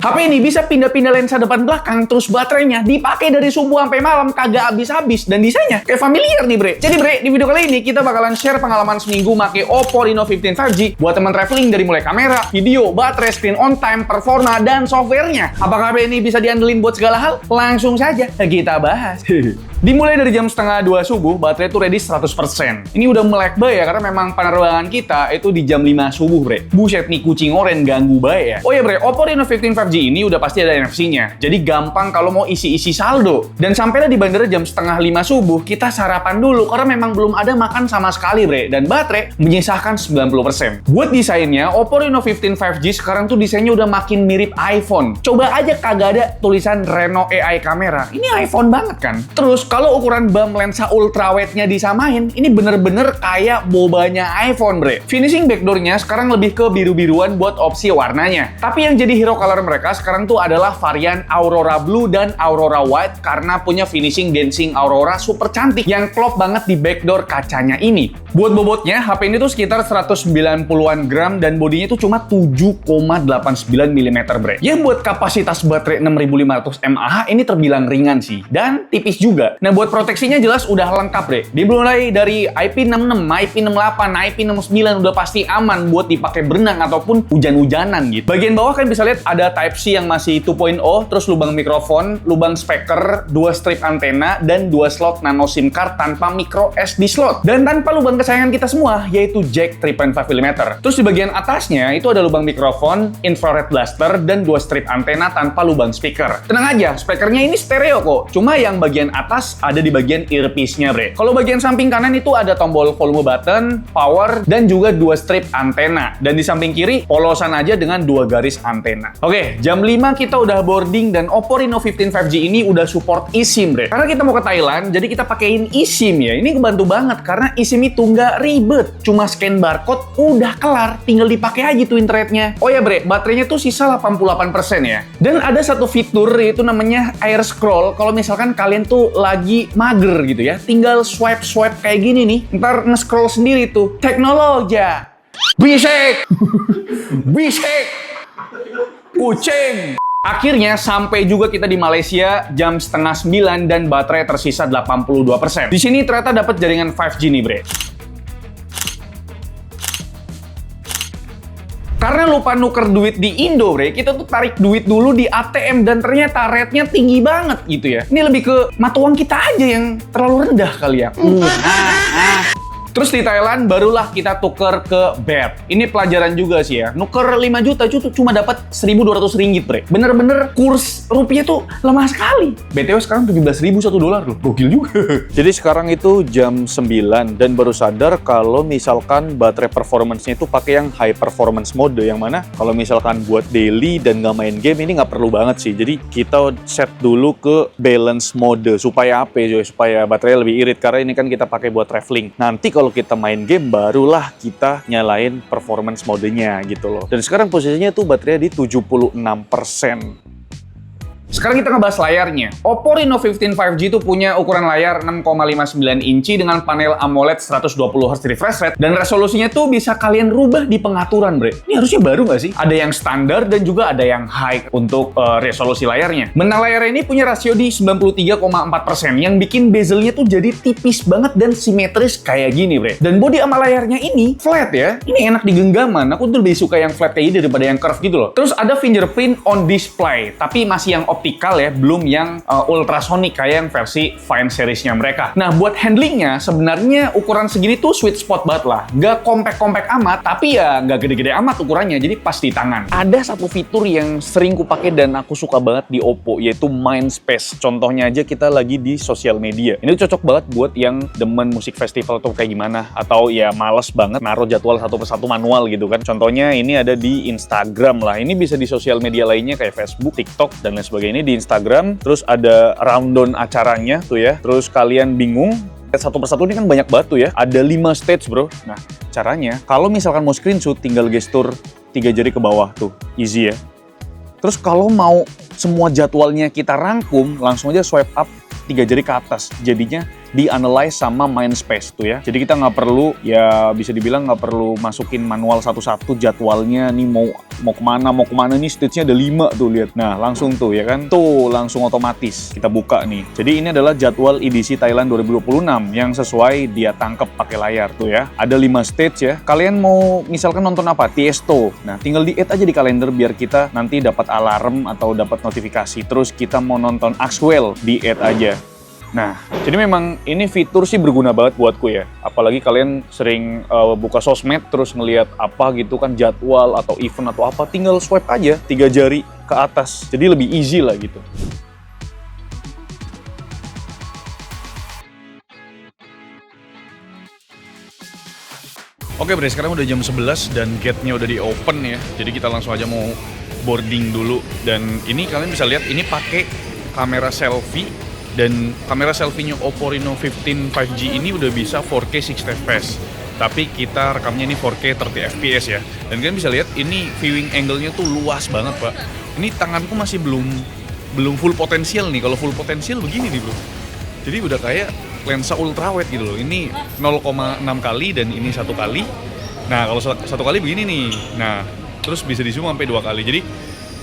HP ini bisa pindah-pindah lensa depan belakang, terus baterainya dipakai dari subuh sampai malam kagak habis-habis, dan desainnya kayak familiar nih bre. Jadi bre, di video kali ini kita bakalan share pengalaman seminggu make Oppo Reno 15 5G buat teman traveling dari mulai kamera, video, baterai, screen on time, performa, dan softwarenya. Apakah HP ini bisa diandelin buat segala hal? Langsung saja kita bahas. Dimulai dari jam setengah 2 subuh, baterai itu ready 100%. Ini udah melek bae ya, karena memang penerbangan kita itu di jam 5 subuh, bre. Buset nih, kucing oren ganggu bae ya. Oh ya bre, Oppo Reno 15 5G ini udah pasti ada NFC-nya. Jadi gampang kalau mau isi-isi saldo. Dan sampailah di bandara jam setengah 5 subuh, kita sarapan dulu, karena memang belum ada makan sama sekali, bre. Dan baterai menyisahkan 90%. Buat desainnya, Oppo Reno 15 5G sekarang tuh desainnya udah makin mirip iPhone. Coba aja kagak ada tulisan Reno AI kamera. Ini iPhone banget kan? Terus, kalau ukuran BAM lensa ultrawide-nya disamain, ini bener-bener kayak bobanya iPhone, bre. Finishing backdoor-nya sekarang lebih ke biru-biruan buat opsi warnanya. Tapi yang jadi hero color mereka sekarang tuh adalah varian Aurora Blue dan Aurora White karena punya finishing dancing Aurora super cantik yang klop banget di backdoor kacanya ini. Buat bobotnya, HP ini tuh sekitar 190-an gram dan bodinya tuh cuma 7,89 mm, bre. Ya buat kapasitas baterai 6500 mAh ini terbilang ringan sih, dan tipis juga. Nah, buat proteksinya jelas udah lengkap, bre. Dimulai dari IP66, IP68, IP69 udah pasti aman buat dipakai berenang ataupun hujan-hujanan gitu. Bagian bawah kan bisa lihat ada Type-C yang masih 2.0, terus lubang mikrofon, lubang speaker, 2 strip antena, dan 2 slot nano SIM card tanpa micro SD slot. Dan tanpa lubang kesayangan kita semua, yaitu jack 3.5 mm. Terus di bagian atasnya itu ada lubang mikrofon, infrared blaster, dan 2 strip antena tanpa lubang speaker. Tenang aja, speakernya ini stereo kok. Cuma yang bagian atas ada di bagian earpiece-nya, bre. Kalau bagian samping kanan itu ada tombol volume button, power, dan juga 2 strip antena. Dan di samping kiri, polosan aja dengan 2 garis antena. Oke, jam 5 kita udah boarding dan Oppo Reno 15 5G ini udah support eSIM, bre. Karena kita mau ke Thailand, jadi kita pakein eSIM ya. Ini kebantu banget karena eSIM itu nggak ribet. Cuma scan barcode, udah kelar. Tinggal dipakai aja tuh internetnya. Oh ya, bre, baterainya tuh sisa 88% ya. Dan ada satu fitur yaitu namanya air scroll. Kalau misalkan kalian tuh lagi mager gitu ya, tinggal swipe kayak gini nih, ntar nge-scroll sendiri tuh. Teknologi. Bisik! Bisik! Kucing! Akhirnya sampai juga kita di Malaysia jam setengah 9 dan baterai tersisa 82%. Di sini ternyata dapat jaringan 5G nih, bre. Karena lupa nuker duit di Indo, bre, kita tuh tarik duit dulu di ATM dan ternyata rate-nya tinggi banget gitu ya. Ini lebih ke mata uang kita aja yang terlalu rendah kali ya. Terus di Thailand barulah kita tuker ke BET. Ini pelajaran juga sih ya. Nuker 5 juta cuma dapat 1.200 ringgit, bre. Bener-bener kurs rupiah tuh lemah sekali. BTW sekarang 17.000 $1 loh. Gokil juga. Jadi sekarang itu jam 9 dan baru sadar kalau misalkan baterai performance-nya itu pakai yang high performance mode, yang mana kalau misalkan buat daily dan nggak main game ini nggak perlu banget sih. Jadi kita set dulu ke balance mode supaya apa ya, supaya baterai lebih irit, karena ini kan kita pakai buat traveling. Nanti kalau kita main game barulah kita nyalain performance modenya gitu loh. Dan sekarang posisinya tuh baterainya di 76%. Sekarang kita ngebahas layarnya. Oppo Reno 15 5G itu punya ukuran layar 6,59 inci dengan panel AMOLED 120Hz refresh rate dan resolusinya tuh bisa kalian rubah di pengaturan, bre. Ini harusnya baru nggak sih? Ada yang standar dan juga ada yang high untuk resolusi layarnya. Benang layarnya ini punya rasio di 93,4% yang bikin bezelnya tuh jadi tipis banget dan simetris kayak gini, bre. Dan bodi sama layarnya ini flat ya. Ini enak di genggaman. Aku tuh lebih suka yang flat kayak gini daripada yang curve gitu loh. Terus ada fingerprint on display, tapi masih yang optikal ya, belum yang ultrasonic kayak yang versi Fine series-nya mereka. Nah, buat handlingnya sebenarnya ukuran segini tuh sweet spot banget lah. Nggak compact amat, tapi ya nggak gede-gede amat ukurannya, jadi pas di tangan. Ada satu fitur yang sering kupakai dan aku suka banget di Oppo, yaitu Mind Space. Contohnya aja kita lagi di sosial media. Ini cocok banget buat yang demen musik festival atau kayak gimana, atau ya males banget naruh jadwal satu persatu manual gitu kan. Contohnya ini ada di Instagram lah. Ini bisa di sosial media lainnya kayak Facebook, TikTok, dan lain sebagainya. Ini di Instagram, terus ada rundown acaranya tuh ya. Terus kalian bingung, satu persatu ini kan banyak batu ya. Ada 5 stage, bro. Nah, caranya, kalau misalkan mau screenshot, tinggal gestur 3 jari ke bawah tuh. Easy ya. Terus kalau mau semua jadwalnya kita rangkum, langsung aja swipe up 3 jari ke atas. Jadinya di-analyze sama Mindspace tuh ya. Jadi kita nggak perlu, ya bisa dibilang nggak perlu masukin manual satu-satu jadwalnya, nih mau mau kemana nih stage-nya ada 5 tuh, lihat. Nah, langsung tuh ya kan. Tuh, langsung otomatis kita buka nih. Jadi ini adalah jadwal EDC Thailand 2026 yang sesuai dia tangkep pakai layar tuh ya. Ada 5 stage ya. Kalian mau misalkan nonton apa? Tiesto. Nah, tinggal di-add aja di kalender biar kita nanti dapat alarm atau dapat notifikasi. Terus kita mau nonton Axwell, di-add aja. Nah, jadi memang ini fitur sih berguna banget buatku ya. Apalagi kalian sering buka sosmed terus ngelihat apa gitu kan, jadwal atau event atau apa, tinggal swipe aja 3 jari ke atas. Jadi lebih easy lah gitu. Oke Bre, sekarang udah jam 11 dan gate-nya udah di-open ya. Jadi kita langsung aja mau boarding dulu. Dan ini kalian bisa lihat, ini pakai kamera selfie. Dan kamera selfie-nya Oppo Reno 15 5G ini udah bisa 4K 60fps. Tapi kita rekamnya ini 4K 30fps ya. Dan kalian bisa lihat ini viewing angle-nya tuh luas banget, Pak. Ini tanganku masih belum full potensial nih. Kalau full potensial begini nih, Bro. Jadi udah kayak lensa ultrawide gitu loh. Ini 0,6 kali dan ini 1 kali. Nah, kalau 1 kali begini nih. Nah, terus bisa di zoom sampai 2 kali. Jadi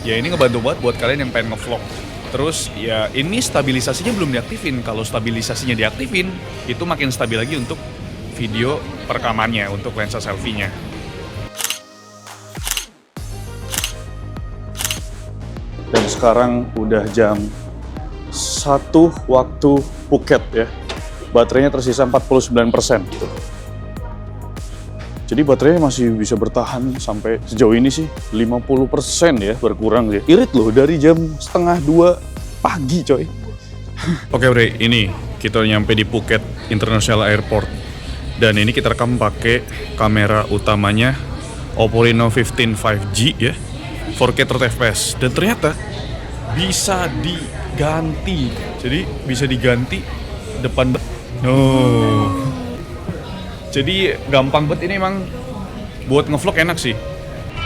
ya ini ngebantu banget buat kalian yang pengen ngevlog. Terus ya ini stabilisasinya belum diaktifin. Kalau stabilisasinya diaktifin, itu makin stabil lagi untuk video perekamannya, untuk lensa selfie-nya. Dan sekarang udah jam 1 waktu Phuket ya. Baterainya tersisa 49% gitu. Jadi baterainya masih bisa bertahan sampai sejauh ini sih 50% ya, berkurang ya. Irit loh, dari jam 1:30 pagi coy. Oke Bre, ini kita nyampe di Phuket International Airport. Dan ini kita rekam pakai kamera utamanya Oppo Reno 15 5G ya, 4K 30fps. Dan ternyata bisa diganti. Jadi bisa diganti depan. Jadi gampang banget, ini emang buat ngevlog enak sih.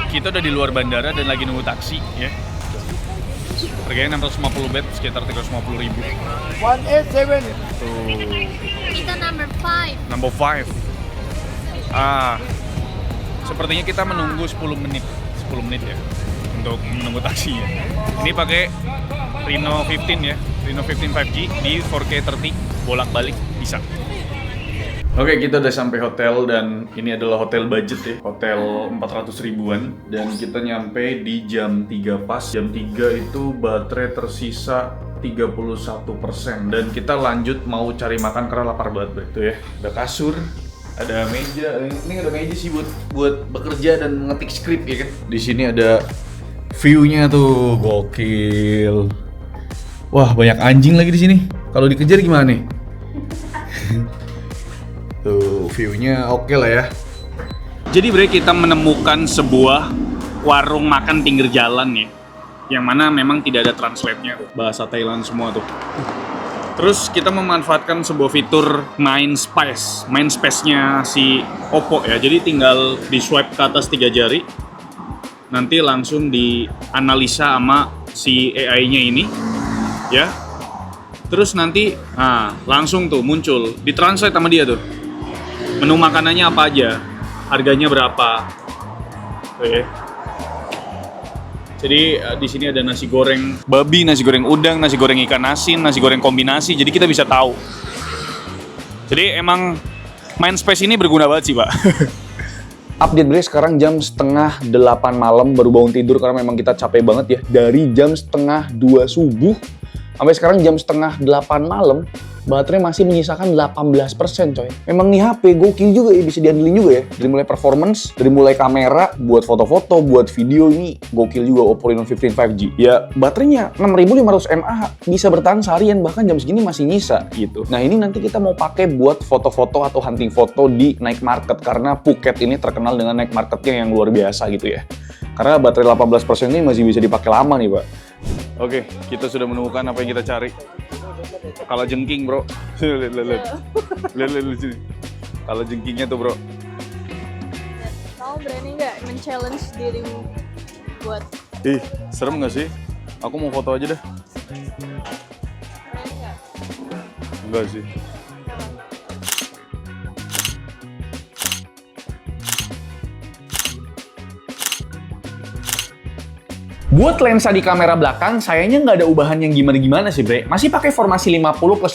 Kita udah di luar bandara dan lagi nunggu taksi ya. Harganya 650 baht, sekitar 350.000. 187. Tuh, Kita number 5. number 5. Sepertinya kita menunggu 10 menit ya untuk menunggu taksi ya. Ini pakai Reno 15 ya, Reno 15 5G di 4K 30 bolak-balik bisa. Oke, kita udah sampai hotel dan ini adalah hotel budget ya, hotel 400 ribuan, dan kita nyampe di jam 3 pas. Jam 3 itu baterai tersisa 31% dan kita lanjut mau cari makan karena lapar banget tuh ya. Ada kasur, ada meja, ini ada meja sih buat bekerja dan mengetik skrip ya kan. Di sini ada view-nya tuh gokil. Wah, banyak anjing lagi di sini. Kalau dikejar gimana nih? Tuh, view-nya oke lah ya. Jadi Bre, kita menemukan sebuah warung makan pinggir jalan ya, yang mana memang tidak ada translate-nya tuh, bahasa Thailand semua tuh. Terus kita memanfaatkan sebuah fitur Mind Space-nya si Oppo ya. Jadi tinggal di swipe ke atas 3 jari, nanti langsung dianalisa sama si AI-nya ini ya. Terus nanti langsung tuh muncul, ditranslate sama dia tuh. Menu makanannya apa aja, harganya berapa. Oke. Jadi di sini ada nasi goreng babi, nasi goreng udang, nasi goreng ikan asin, nasi goreng kombinasi. Jadi kita bisa tahu. Jadi emang Mindspace ini berguna banget sih, Pak. Update Bre, sekarang jam 7:30 malam, baru bangun tidur karena memang kita capek banget ya. Dari jam 1:30 subuh sampai sekarang jam 7:30 malam, baterai masih menyisakan 18% coy. Memang nih HP gokil juga ya, bisa diandelin juga ya. Dari mulai performance, dari mulai kamera, buat foto-foto, buat video, ini gokil juga Oppo Reno 15 5G. Ya baterainya 6500 mAh, bisa bertahan seharian, bahkan jam segini masih nyisa gitu. Nah ini nanti kita mau pakai buat foto-foto atau hunting foto di night market, karena Phuket ini terkenal dengan night marketnya yang luar biasa gitu ya. Karena baterai 18% ini masih bisa dipakai lama nih, Pak. Oke, kita sudah menemukan apa yang kita cari. Kala jengking, bro. Lihat. Kala jengkingnya tuh, bro. Kamu berani nggak men-challenge dirimu buat? Ih, serem nggak sih? Aku mau foto aja dah. Berani nggak? Enggak sih. Buat lensa di kamera belakang, sayangnya nggak ada ubahan yang gimana-gimana sih, Bre. Masih pakai formasi 50+50+8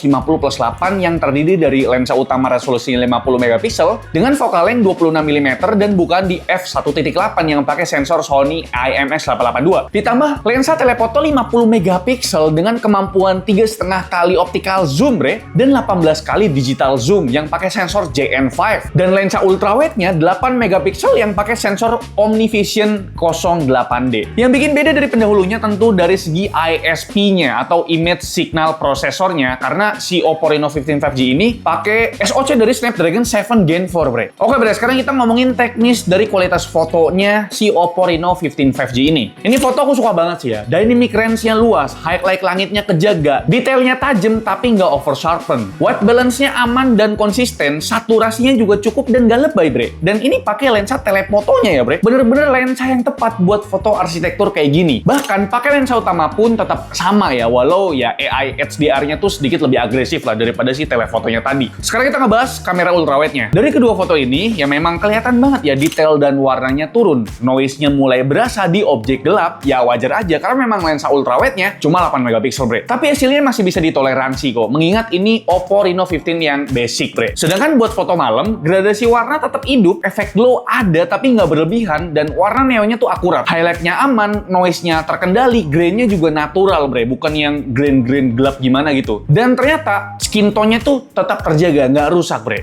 yang terdiri dari lensa utama resolusinya 50 megapiksel dengan focal length 26 mm dan bukan di f1.8 yang pakai sensor Sony IMX882. Ditambah lensa telefoto 50 megapiksel dengan kemampuan 3,5 kali optical zoom, Bre, dan 18 kali digital zoom yang pakai sensor JN5. Dan lensa ultrawide-nya 8 megapiksel yang pakai sensor OmniVision 08D. Yang bikin beda dari pendahulunya tentu dari segi ISP-nya atau Image Signal Processor-nya, karena si Oppo Reno 15 5G ini pakai SoC dari Snapdragon 7 Gen 4, Bre. Oke, Bre, sekarang kita ngomongin teknis dari kualitas fotonya si Oppo Reno 15 5G ini. Ini foto aku suka banget sih ya. Dynamic range-nya luas, highlight langitnya kejaga, detailnya tajam tapi nggak over sharpen. White balance-nya aman dan konsisten, saturasinya juga cukup dan nggak lebay, Bre. Dan ini pakai lensa telefotonya ya, Bre. Bener-bener lensa yang tepat buat foto arsitektur kayak gini. Bahkan pakai lensa utama pun tetap sama ya, walau ya AI HDR-nya tuh sedikit lebih agresif lah daripada si telefotonya tadi. Sekarang kita ngebahas kamera ultrawide-nya. Dari kedua foto ini, ya memang kelihatan banget ya detail dan warnanya turun. Noise-nya mulai berasa di objek gelap, ya wajar aja karena memang lensa ultrawide-nya cuma 8 megapiksel, Bre. Tapi hasilnya masih bisa ditoleransi kok, mengingat ini Oppo Reno 15 yang basic, Bre. Sedangkan buat foto malam, gradasi warna tetap hidup, efek glow ada tapi nggak berlebihan, dan warna neonnya tuh akurat. Highlight-nya aman, noise-nya terkendali, grain-nya juga natural, Bre, bukan yang grain-grain gelap gimana gitu. Dan ternyata skin tone-nya tuh tetap terjaga, nggak rusak, Bre.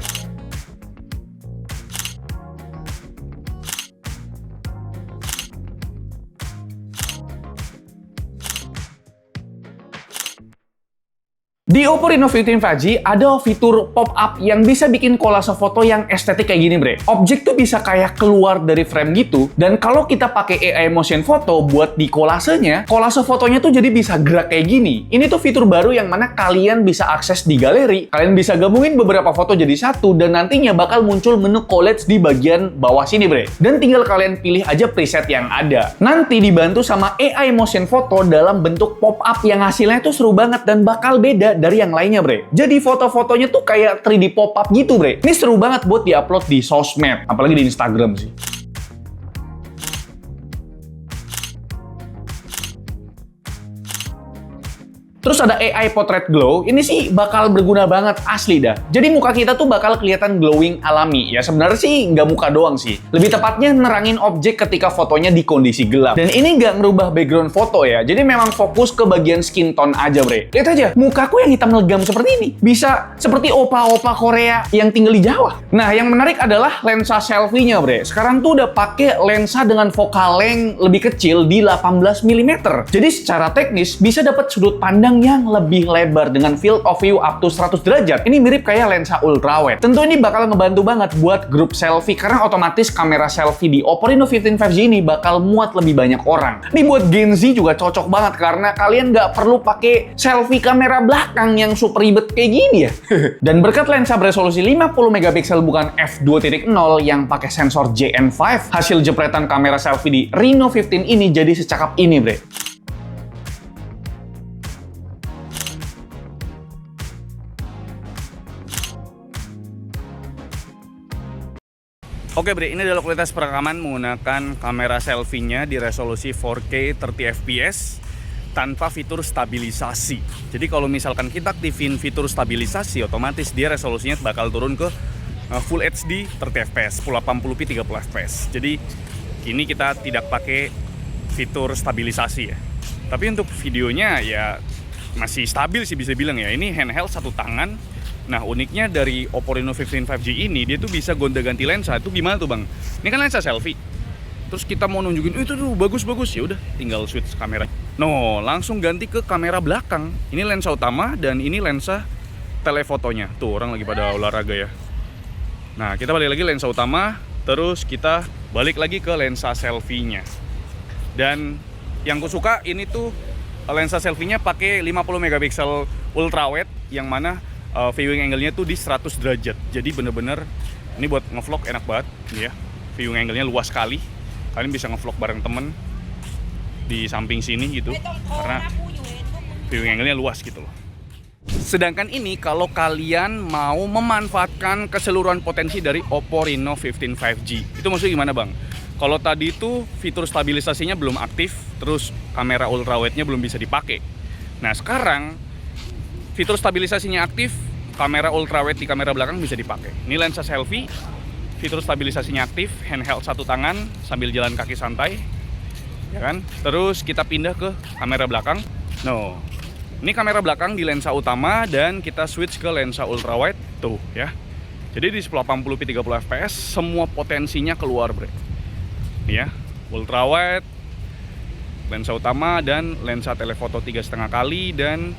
Di Oppo Reno 15 5G ada fitur pop-up yang bisa bikin kolase foto yang estetik kayak gini, Bre. Objek tuh bisa kayak keluar dari frame gitu, dan kalau kita pakai AI motion photo buat di kolasenya, kolase fotonya tuh jadi bisa gerak kayak gini. Ini tuh fitur baru yang mana kalian bisa akses di galeri, kalian bisa gabungin beberapa foto jadi satu, dan nantinya bakal muncul menu collage di bagian bawah sini, Bre. Dan tinggal kalian pilih aja preset yang ada. Nanti dibantu sama AI motion photo dalam bentuk pop-up yang hasilnya tuh seru banget dan bakal beda dari yang lainnya, Bre. Jadi foto-fotonya tuh kayak 3D pop-up gitu, Bre. Ini seru banget buat diupload di sosmed, apalagi di Instagram sih. Terus ada AI Portrait Glow, ini sih bakal berguna banget, asli dah. Jadi muka kita tuh bakal kelihatan glowing alami. Ya sebenarnya sih nggak muka doang sih. Lebih tepatnya nerangin objek ketika fotonya di kondisi gelap. Dan ini nggak ngerubah background foto ya, jadi memang fokus ke bagian skin tone aja, Bre. Lihat aja, mukaku yang hitam legam seperti ini. Bisa seperti opa-opa Korea yang tinggal di Jawa. Nah, yang menarik adalah lensa selfie-nya, Bre. Sekarang tuh udah pakai lensa dengan focal length lebih kecil di 18 mm. Jadi secara teknis bisa dapat sudut pandang yang lebih lebar dengan field of view up to 100 derajat. Ini mirip kayak lensa ultrawide. Tentu ini bakal ngebantu banget buat grup selfie karena otomatis kamera selfie di Oppo Reno 15 5G ini bakal muat lebih banyak orang. Ini buat Gen Z juga cocok banget karena kalian nggak perlu pakai selfie kamera belakang yang super ribet kayak gini ya. Dan berkat lensa beresolusi 50 megapiksel bukan f2.0 yang pakai sensor JN5, hasil jepretan kamera selfie di Reno 15 ini jadi secakap ini, Bre. Oke, Bre, ini adalah kualitas perekaman menggunakan kamera selfie-nya di resolusi 4K 30 fps tanpa fitur stabilisasi. Jadi kalau misalkan kita aktifin fitur stabilisasi, otomatis dia resolusinya bakal turun ke Full HD 30 fps, 1080p 30 fps. Jadi kini kita tidak pakai fitur stabilisasi ya. Tapi untuk videonya ya masih stabil sih bisa bilang ya. Ini handheld satu tangan. Nah, uniknya dari Oppo Reno 15 5G ini, dia tuh bisa gonta-ganti lensa. Itu gimana tuh, Bang? Ini kan lensa selfie. Terus kita mau nunjukin, itu tuh bagus-bagus. Ya udah, tinggal switch kamera. No, langsung ganti ke kamera belakang. Ini lensa utama dan ini lensa telefotonya. Tuh, orang lagi pada olahraga ya. Nah, kita balik lagi lensa utama, terus kita balik lagi ke lensa selfie-nya. Dan yang aku suka ini tuh lensa selfie-nya pakai 50 megapiksel ultrawide yang mana viewing angle-nya tuh di 100 derajat. Jadi bener-bener ini buat ngevlog enak banget ya. Viewing angle-nya luas sekali. Kalian bisa ngevlog bareng temen di samping sini gitu. Karena viewing angle-nya luas gitu loh. Sedangkan ini kalau kalian mau memanfaatkan keseluruhan potensi dari Oppo Reno 15 5G. Itu maksudnya gimana, Bang? Kalau tadi itu fitur stabilisasinya belum aktif, terus kamera ultrawide-nya belum bisa dipakai. Nah sekarang fitur stabilisasinya aktif, kamera ultrawide di kamera belakang bisa dipakai. Ini lensa selfie, fitur stabilisasinya aktif, handheld satu tangan sambil jalan kaki santai, ya kan? Terus kita pindah ke kamera belakang. No, ini kamera belakang di lensa utama dan kita switch ke lensa ultrawide tuh ya. Jadi di 1080p 30 fps semua potensinya keluar, bre. Ya, ultrawide, lensa utama dan lensa telefoto 3,5 kali dan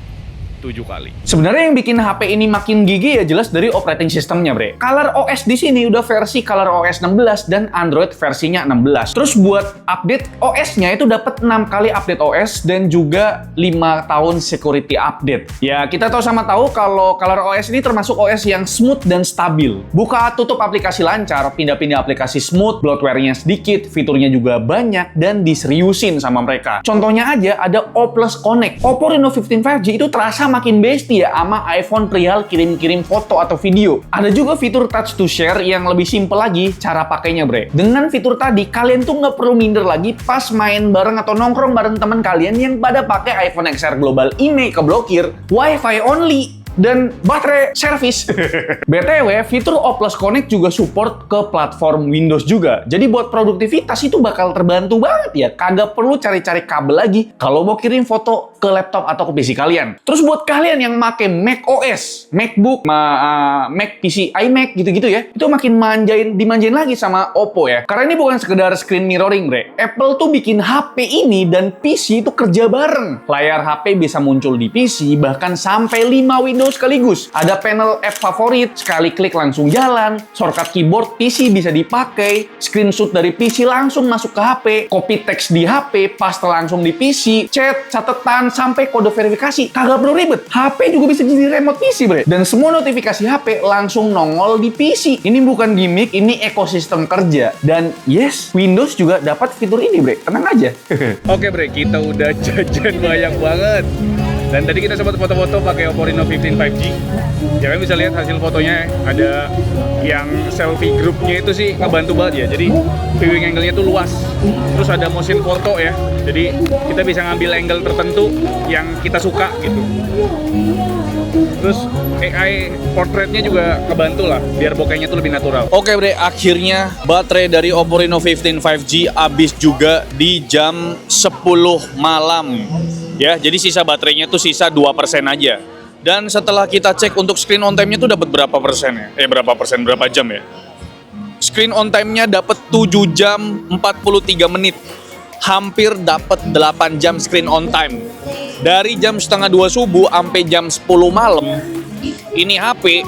7 kali. Sebenarnya yang bikin HP ini makin gigi ya jelas dari operating systemnya, bre. Color OS di sini udah versi Color OS 16 dan Android versinya 16. Terus buat update OS-nya itu dapat 6 kali update OS dan juga 5 tahun security update. Ya, kita tahu sama tahu kalau Color OS ini termasuk OS yang smooth dan stabil. Buka tutup aplikasi lancar, pindah-pindah aplikasi smooth, bloatware-nya sedikit, fiturnya juga banyak dan diseriusin sama mereka. Contohnya aja ada O+ Connect. Oppo Reno 15 5G itu terasa makin bestie ya sama iPhone perihal kirim-kirim foto atau video. Ada juga fitur touch to share yang lebih simple lagi cara pakainya, bre. Dengan fitur tadi, kalian tuh nggak perlu minder lagi pas main bareng atau nongkrong bareng teman kalian yang pada pakai iPhone XR Global IMEI keblokir, Wi-Fi only, dan baterai service. BTW, fitur O+ Connect juga support ke platform Windows juga. Jadi buat produktivitas itu bakal terbantu banget ya. Kagak perlu cari-cari kabel lagi kalau mau kirim foto ke laptop atau ke PC kalian. Terus buat kalian yang make Mac OS, MacBook, Mac PC, iMac gitu-gitu ya, itu makin dimanjain lagi sama Oppo ya. Karena ini bukan sekedar screen mirroring, bre. Apple tuh bikin HP ini dan PC itu kerja bareng. Layar HP bisa muncul di PC bahkan sampai 5 Windows sekaligus. Ada panel app favorit, sekali klik langsung jalan, shortcut keyboard PC bisa dipakai, screenshot dari PC langsung masuk ke HP, copy teks di HP, paste langsung di PC, chat, catatan, sampai kode verifikasi. Kagak perlu ribet. HP juga bisa jadi remote PC, bre. Dan semua notifikasi HP langsung nongol di PC. Ini bukan gimmick, ini ekosistem kerja. Dan yes, Windows juga dapat fitur ini, bre. Tenang aja. Oke, bre, kita udah jajan banyak banget. Dan tadi kita sempat foto-foto pakai Oppo Reno 15 5G. Ya, kalian bisa lihat hasil fotonya. Ada yang selfie grupnya itu sih ngebantu banget ya. Jadi viewing angle-nya tuh luas. Terus ada motion foto ya. Jadi kita bisa ngambil angle tertentu yang kita suka gitu. Terus AI portraitnya juga kebantu lah, biar bokehnya tuh lebih natural. Oke, bre, akhirnya baterai dari Oppo Reno 15 5G habis juga di jam 10 malam. Ya, jadi sisa baterainya tuh sisa 2% aja. Dan setelah kita cek untuk screen on time-nya tuh dapat berapa persen ya? Berapa jam ya? Screen on time-nya dapat 7 jam 43 menit. Hampir dapat 8 jam screen on time. Dari jam setengah 2 subuh sampai jam 10 malam, ini HP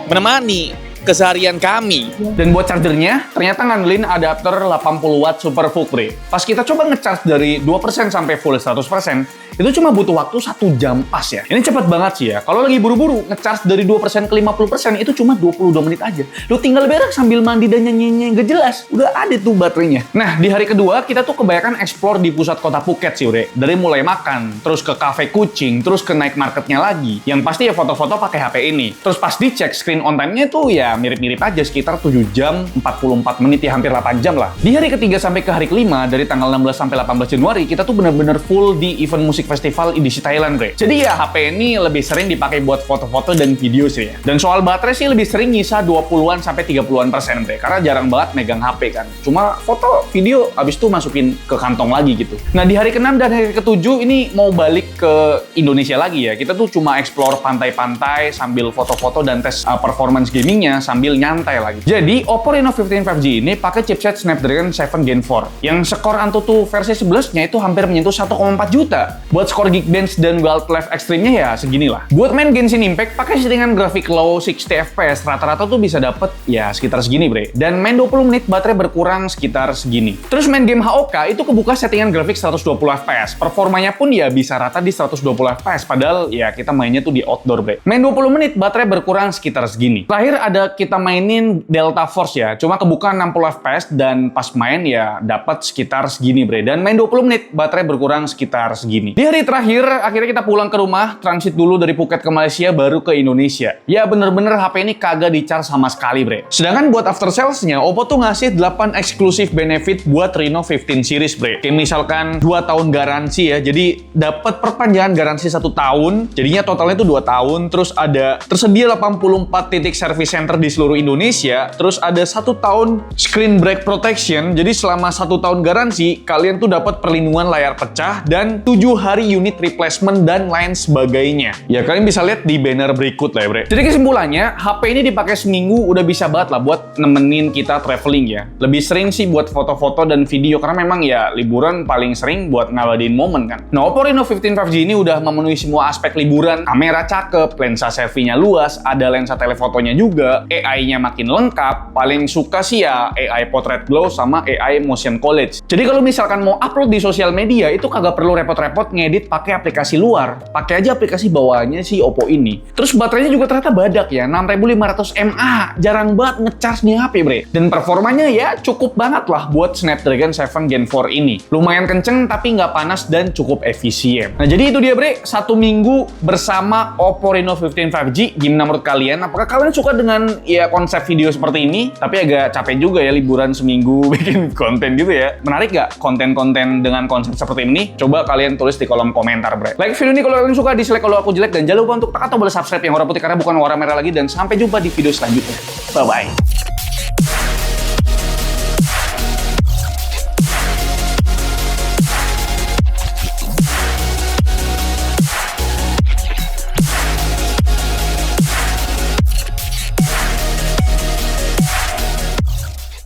menemani keseharian kami. Dan buat chargernya, ternyata ngandelin adapter 80 watt super full, bre. Pas kita coba ngecharge dari 2% sampai full 100%, itu cuma butuh waktu 1 jam pas ya. Ini cepet banget sih ya. Kalau lagi buru-buru, ngecharge dari 2% ke 50% itu cuma 22 menit aja. Lu tinggal berak sambil mandi dan nyanyi-nyanyi gak jelas. Udah ada tuh baterainya. Nah, di hari kedua, kita tuh kebanyakan explore di pusat kota Phuket sih, bre. Dari mulai makan, terus ke cafe kucing, terus ke night marketnya lagi. Yang pasti ya foto-foto pakai HP ini. Terus pas dicek screen on time-nya tuh ya mirip-mirip aja, sekitar 7 jam 44 menit ya, hampir 8 jam lah. Di hari ketiga sampai ke hari kelima, dari tanggal 16 sampai 18 Januari, kita tuh bener-bener full di event musik festival edisi Thailand, bre. Jadi ya HP ini lebih sering dipakai buat foto-foto dan video sih ya. Dan soal baterai sih lebih sering nyisa 20-an sampai 30-an%, bre. Karena jarang banget megang HP kan. Cuma foto, video, abis itu masukin ke kantong lagi gitu. Nah, di hari ke-6 dan hari ke-7 ini mau balik ke Indonesia lagi ya. Kita tuh cuma explore pantai-pantai sambil foto-foto dan tes performance gamingnya sambil nyantai lagi. Jadi, Oppo Reno 15 5G ini pakai chipset Snapdragon 7 Gen 4 yang skor Antutu versi 11-nya itu hampir menyentuh 1,4 juta. Buat skor Geekbench dan Wildlife Extreme-nya ya seginilah. Buat main Genshin Impact pakai settingan grafik low 60 fps rata-rata tuh bisa dapet ya sekitar segini, bre. Dan main 20 menit baterai berkurang sekitar segini. Terus main game HOK itu kebuka settingan grafik 120 fps. Performanya pun ya bisa rata di 120 fps padahal ya kita mainnya tuh di outdoor, bre. Main 20 menit baterai berkurang sekitar segini. Terakhir ada kita mainin Delta Force ya. Cuma kebuka 60 fps dan pas main ya dapat sekitar segini bre. Dan main 20 menit baterai berkurang sekitar segini. Di hari terakhir akhirnya kita pulang ke rumah, transit dulu dari Phuket ke Malaysia baru ke Indonesia. Ya bener-bener HP ini kagak di-charge sama sekali bre. Sedangkan buat after sales-nya Oppo tuh ngasih 8 eksklusif benefit buat Reno 15 series bre. Kayak misalkan 2 tahun garansi ya. Jadi dapat perpanjangan garansi 1 tahun. Jadinya totalnya itu 2 tahun. Terus ada tersedia 84 titik service center di seluruh Indonesia. Terus ada 1 tahun screen break protection. Jadi selama 1 tahun garansi, kalian tuh dapat perlindungan layar pecah dan 7 hari unit replacement dan lain sebagainya. Ya kalian bisa lihat di banner berikut lah ya bre. Jadi kesimpulannya, HP ini dipakai seminggu udah bisa banget lah buat nemenin kita traveling ya. Lebih sering sih buat foto-foto dan video karena memang ya liburan paling sering buat ngabadiin momen kan. Nah, Oppo Reno 15 5G ini udah memenuhi semua aspek liburan. Kamera cakep, lensa selfie-nya luas, ada lensa telefotonya juga, AI-nya makin lengkap. Paling suka sih ya AI Portrait Glow sama AI Motion Collage. Jadi kalau misalkan mau upload di sosial media itu kagak perlu repot-repot ngedit pakai aplikasi luar. Pakai aja aplikasi bawaannya si Oppo ini. Terus baterainya juga ternyata badak ya, 6500 mAh. Jarang banget ngecharge nih HP bre. Dan performanya ya cukup banget lah buat Snapdragon 7 Gen 4 ini. Lumayan kenceng tapi nggak panas dan cukup efisien. Nah jadi itu dia bre, 1 minggu bersama Oppo Reno 15 5G. Gimana menurut kalian? Apakah kalian suka dengan ya konsep video seperti ini? Tapi agak capek juga ya liburan seminggu bikin konten gitu ya. Menarik nggak konten-konten dengan konsep seperti ini? Coba kalian tulis di kolom komentar bre. Like video ini kalau kalian suka, dislike kalau aku jelek, dan jangan lupa untuk tekan tombol subscribe yang warna putih karena bukan warna merah lagi. Dan sampai jumpa di video selanjutnya. Bye-bye.